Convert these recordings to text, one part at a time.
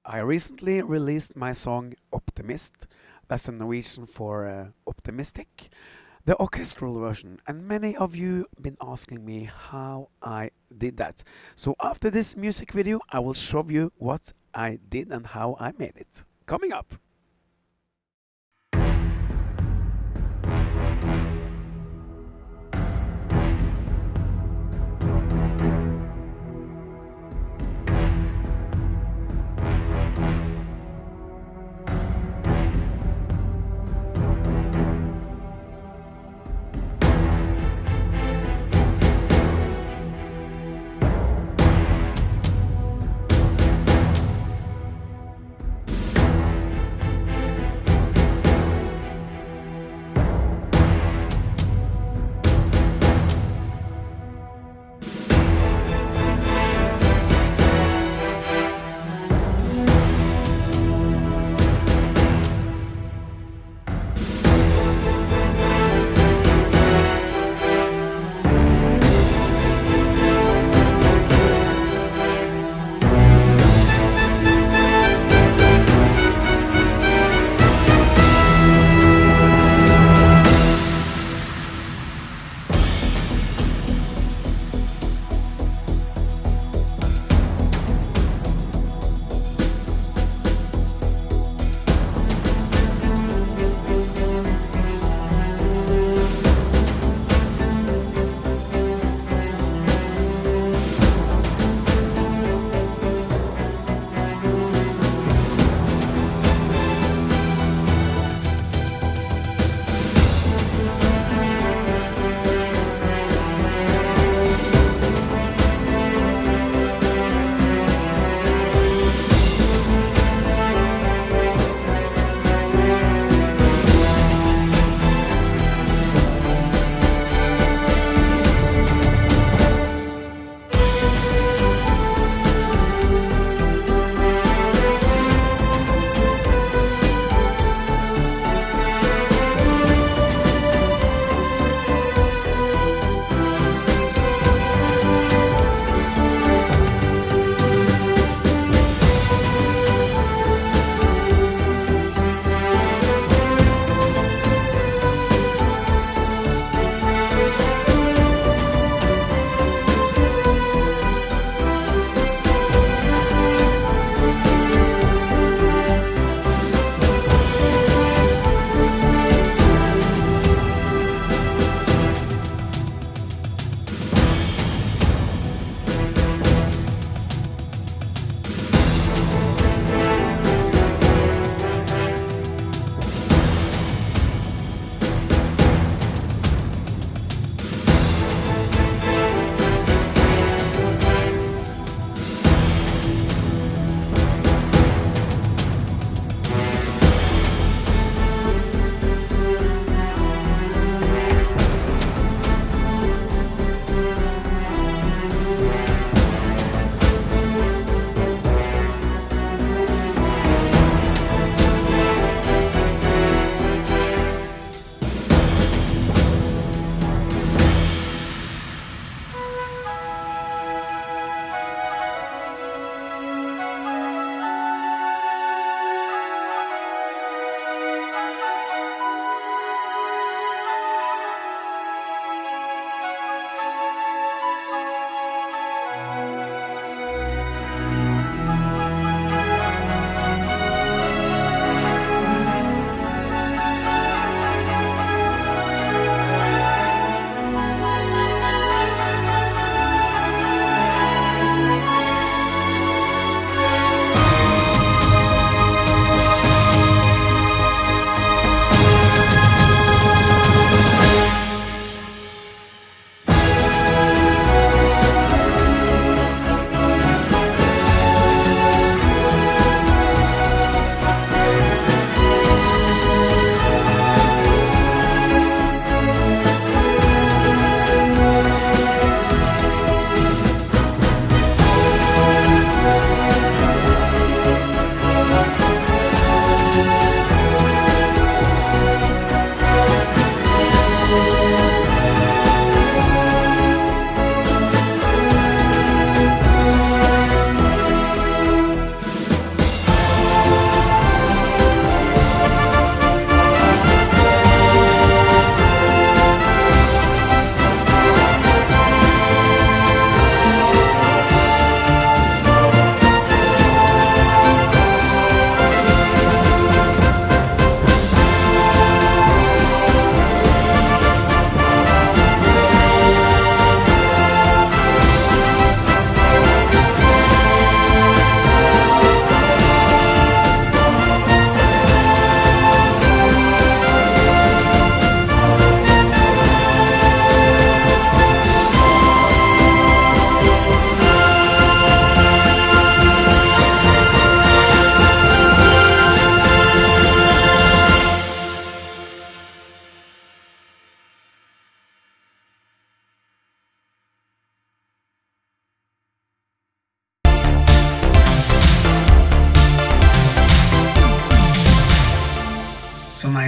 I recently released my song Optimist, that's a Norwegian for optimistic, the orchestral version, and many of you been asking me how I did that. So after this music video, I will show you what I did and how I made it. Coming up!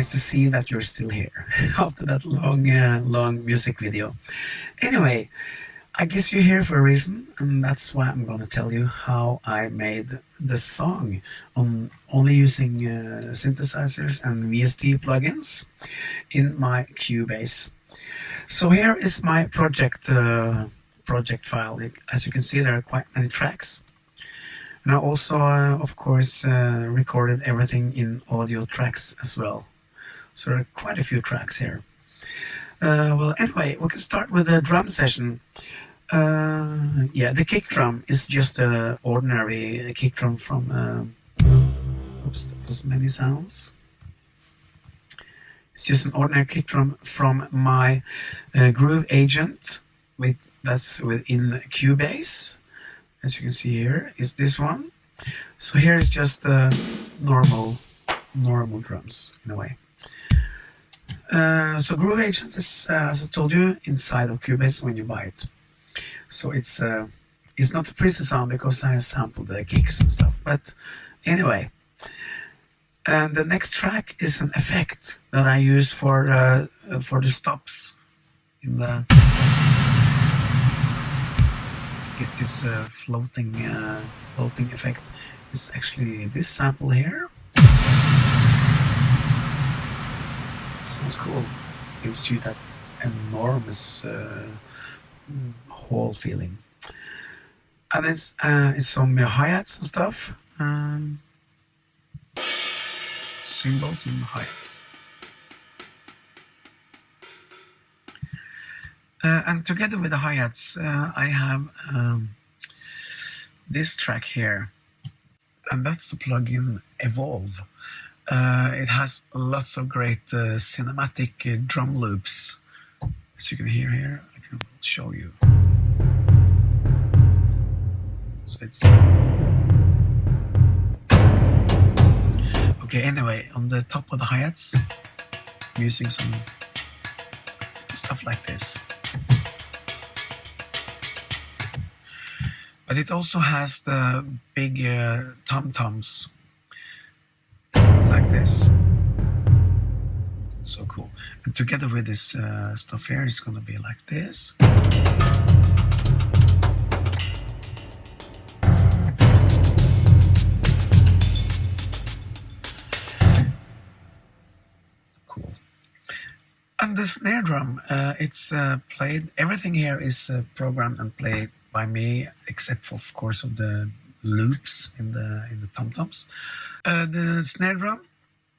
nice to see that you're still here after that long music video. Anyway, I guess you're here for a reason, and that's why I'm going to tell you how I made the song on only using synthesizers and VST plugins in my Cubase. So here is my project file. As you can see, there are quite many tracks. And I also, of course, recorded everything in audio tracks as well. So there are quite a few tracks here. Well, anyway, we can start with a drum session. Yeah, the kick drum is just an ordinary kick drum from... oops, that was many sounds. It's just an ordinary kick drum from my Groove Agent. That's within Cubase. As you can see here, is this one. So here is just normal drums in a way. So Groove Agent is, as I told you, inside of Cubase when you buy it. So it's not a preset sound because I sampled the kicks and stuff. But anyway, and the next track is an effect that I use for the stops in the. Get this floating effect. Is actually this sample here. Sounds cool. Gives you that enormous whole feeling. And it's some hi-hats and stuff. Cymbals and hi-hats. And together with the hi-hats, I have this track here, and that's the plugin Evolve. It has lots of great cinematic drum loops. As you can hear here, I can show you. So it's... Okay, anyway, on the top of the hi-hats, I'm using some stuff like this. But it also has the big tom-toms, like this. So cool. And together with this stuff here, it's gonna be like this. Cool. And the snare drum, it's played, everything here is programmed and played by me, except for, of course, of the loops in the tom-toms. The snare drum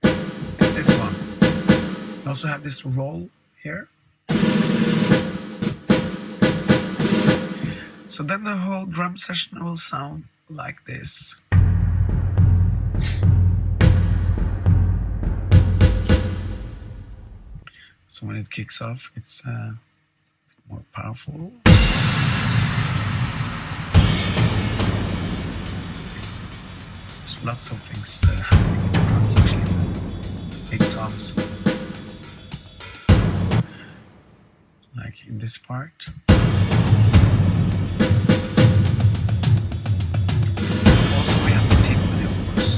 is this one. I also have this roll here. So then the whole drum session will sound like this. So when it kicks off, it's a bit more powerful. There's lots of things happening in the drums actually. Big toms. Like in this part. Also we have the timpani, of course.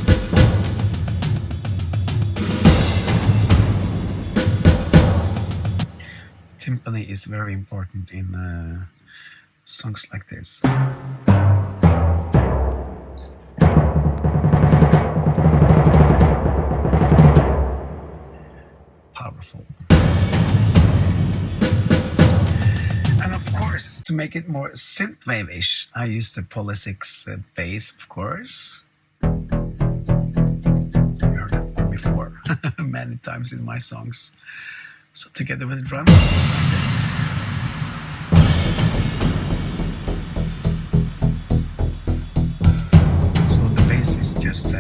Timpani is very important in songs like this. Powerful. And of course, to make it more synthwave-ish, I use the Polysix Bass, of course. You heard that one before, many times in my songs. So together with the drums, it's like this. So the bass is just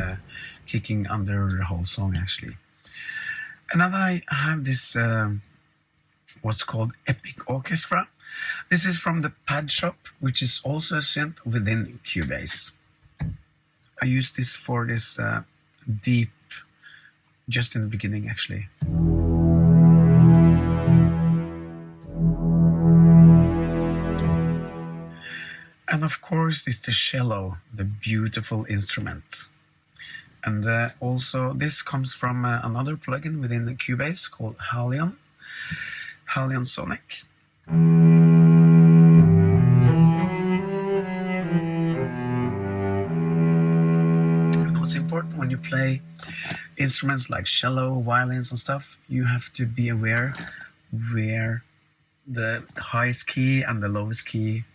kicking under the whole song actually. And then I have this, what's called Epic Orchestra. This is from the Padshop, which is also a synth within Cubase. I use this for this deep, just in the beginning actually. And of course, it's the cello, the beautiful instrument. And also this comes from another plugin within the Cubase called Halion Sonic. And what's important when you play instruments like cello, violins and stuff, you have to be aware where the highest key and the lowest key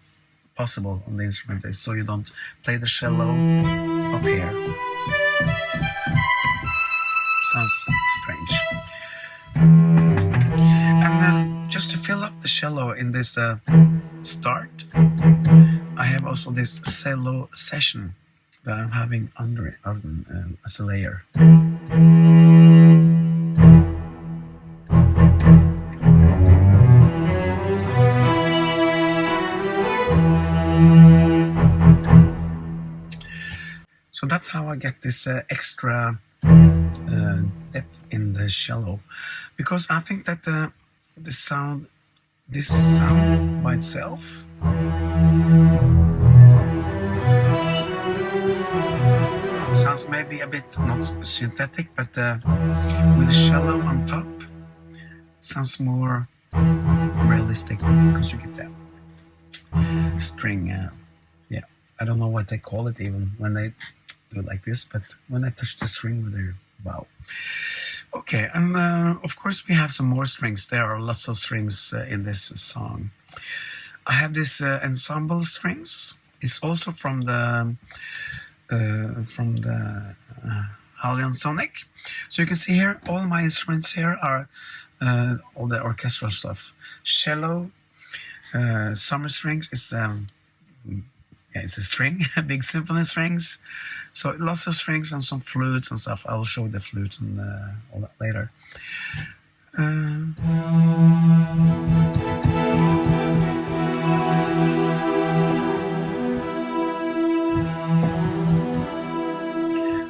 possible on the instrument is, so you don't play the cello up here. Sounds strange. And just to fill up the cello in this start, I have also this cello session that I'm having under it as a layer. So that's how I get this extra depth in the cello, because I think that this sound by itself sounds maybe a bit not synthetic, but with the cello on top, it sounds more realistic because you get that string. Yeah, I don't know what they call it even when they do it like this, but when I touch the string with it, wow. Okay, and of course we have some more strings. There are lots of strings in this song. I have this ensemble strings. It's also from the Halion Sonic. So you can see here, all my instruments here are all the orchestral stuff. Cello, summer strings is it's a string, big symphony strings. So lots of strings and some flutes and stuff. I'll show the flute and all that later.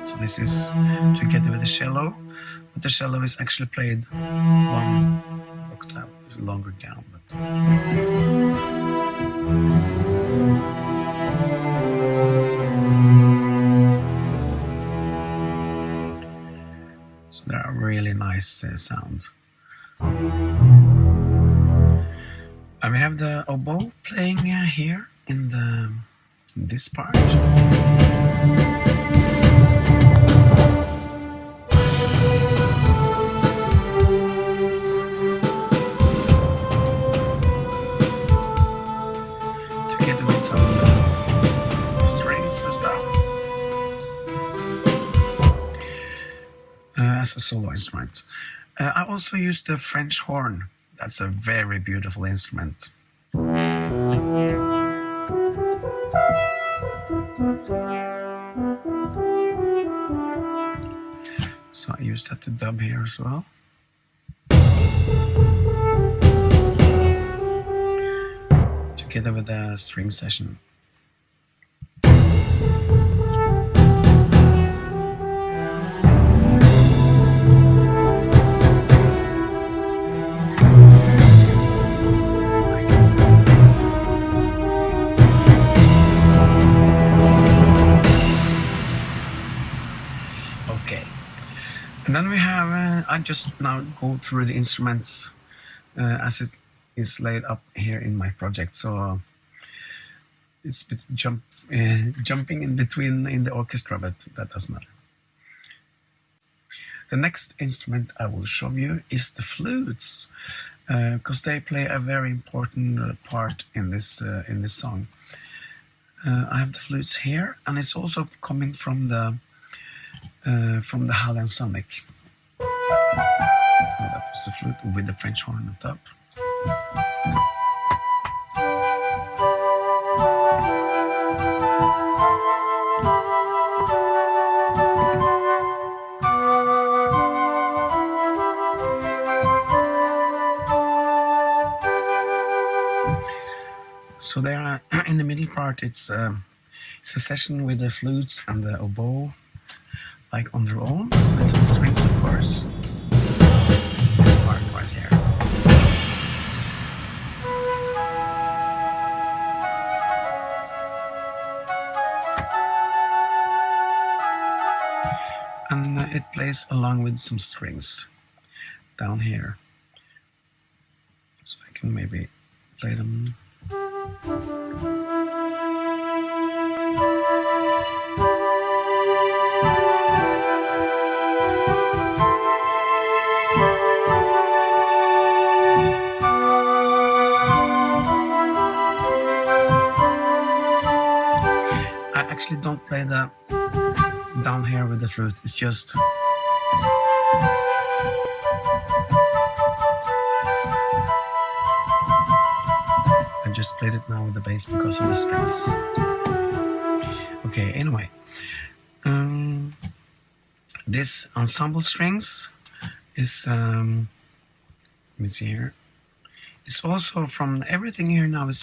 So this is together with the cello, but the cello is actually played one octave longer down. So there are really nice sounds. And we have the oboe playing here in this part. Together with some strings and stuff. As a solo instrument. I also use the French horn. That's a very beautiful instrument. So I use that to dub here as well. Together with the string session. And then we have, I just now go through the instruments as it is laid up here in my project. So it's a bit jumping in between in the orchestra, but that doesn't matter. The next instrument I will show you is the flutes, because they play a very important part in this song. I have the flutes here, and it's also coming from the Halion Sonic. Oh, that was the flute with the French horn on top. So there, in the middle part, it's a session with the flutes and the oboe, like on their own, with some strings, of course. This part right here. and it plays along with some strings down here. So I can maybe play them. I actually don't play the down here with the flute, it's just I just played it now with the bass because of the strings. Okay, anyway, this ensemble strings is let me see here. It's also from everything here now is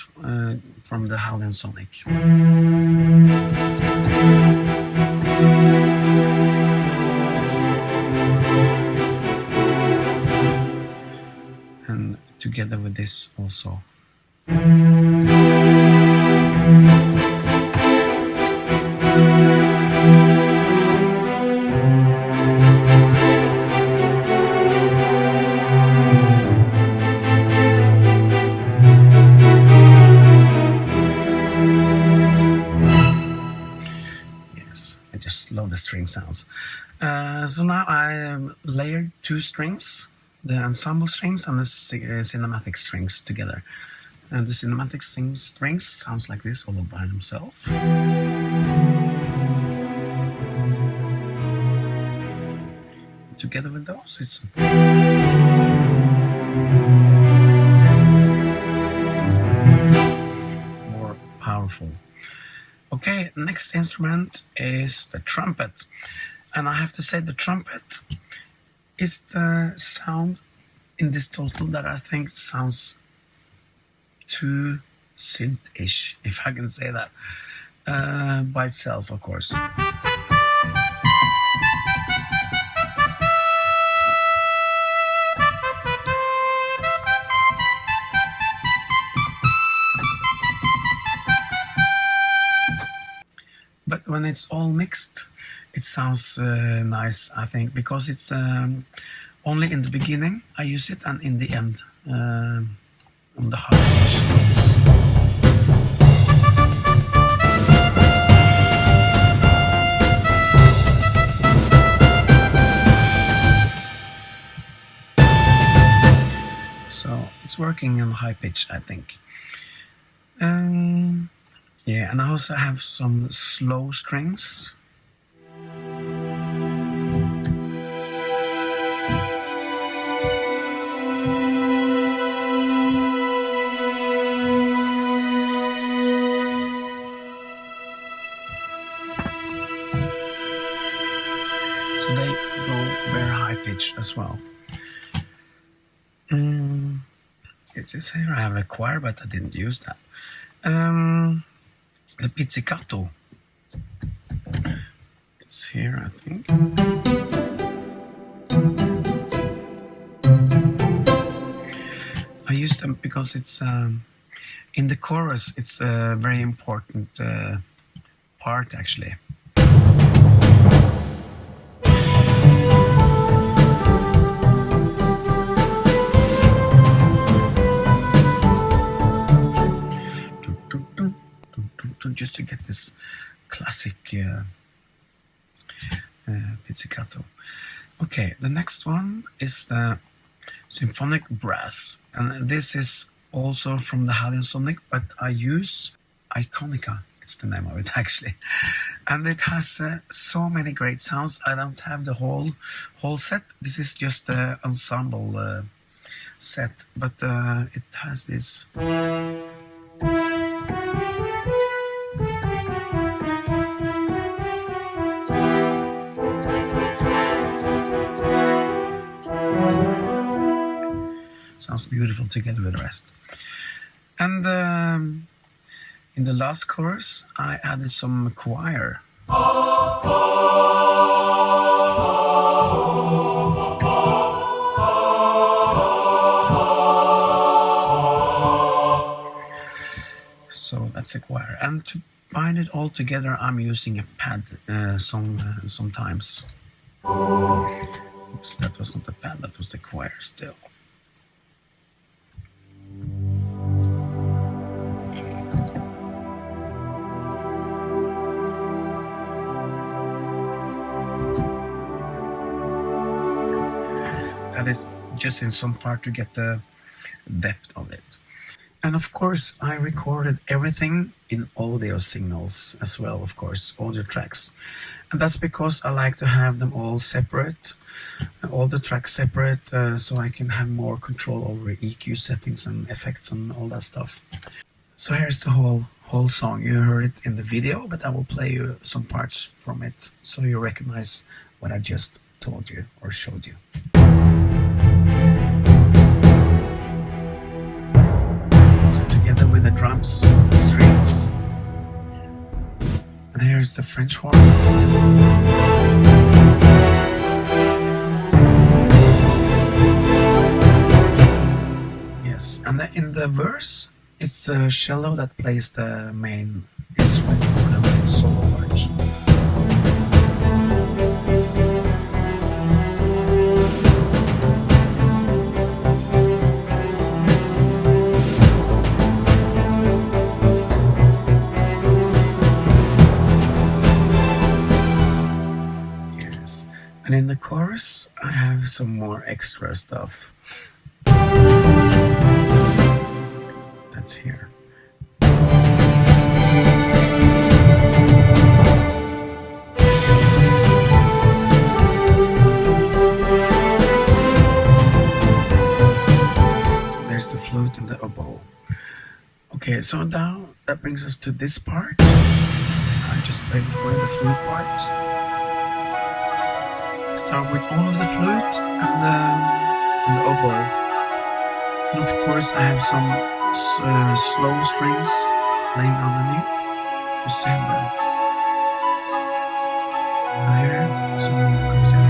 from the Halion Sonic. And together with this also. Love the string sounds. So now I layered two strings, the ensemble strings and the cinematic strings together. And the cinematic strings sounds like this all by themselves. Together with those, it's more powerful. Okay, next instrument is the trumpet. And I have to say the trumpet is the sound in this total that I think sounds too synth-ish, if I can say that, by itself, of course. But when it's all mixed, it sounds nice, I think, because it's only in the beginning I use it and in the end on the high pitch tones. So it's working on high pitch, I think. Yeah, and I also have some slow strings. So they go very high pitch as well. It says here I have a choir, but I didn't use that. The Pizzicato. It's here, I think. I use them because it's in the chorus. It's a very important part, actually. Just to get this classic pizzicato. Okay, the next one is the symphonic brass, and this is also from the Halion Sonic, but I use Iconica. It's the name of it actually, and it has so many great sounds. I don't have the whole set. This is just the ensemble set, but it has this. Sounds beautiful together with the rest. And in the last chorus, I added some choir. So that's a choir. And to bind it all together, I'm using a pad sometimes. Oops, that was not the band, that was the choir still. That is just in some part to get the depth of it. And of course, I recorded everything in audio signals as well, of course, audio tracks. And that's because I like to have them all separate, all the tracks separate, so I can have more control over EQ settings and effects and all that stuff. So here's the whole song. You heard it in the video, but I will play you some parts from it so you recognize what I just told you or showed you. Together with the drums, the strings, and here's the French horn. Yes, and in the verse, it's a cello that plays the main instrument or the main solo part. And in the chorus, I have some more extra stuff. That's here. So there's the flute and the oboe. Okay, so now that brings us to this part. I just played before the flute part. Start with only the flute and the oboe, and of course I have some slow strings laying underneath, just to have that. And here some more comes in.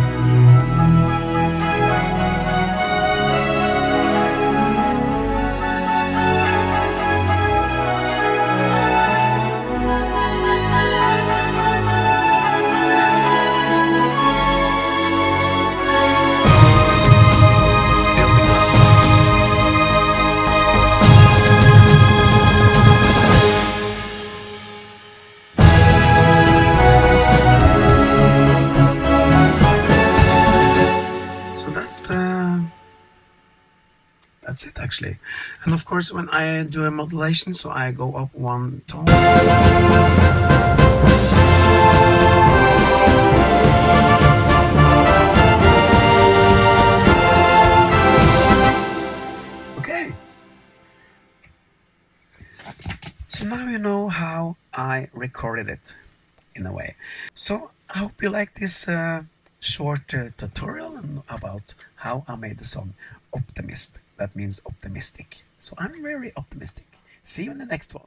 That's it actually. And of course when I do a modulation, so I go up one tone. Okay. So now you know how I recorded it in a way. So I hope you like this short tutorial about how I made the song Optimist. That means optimistic. So I'm very optimistic. See you in the next one.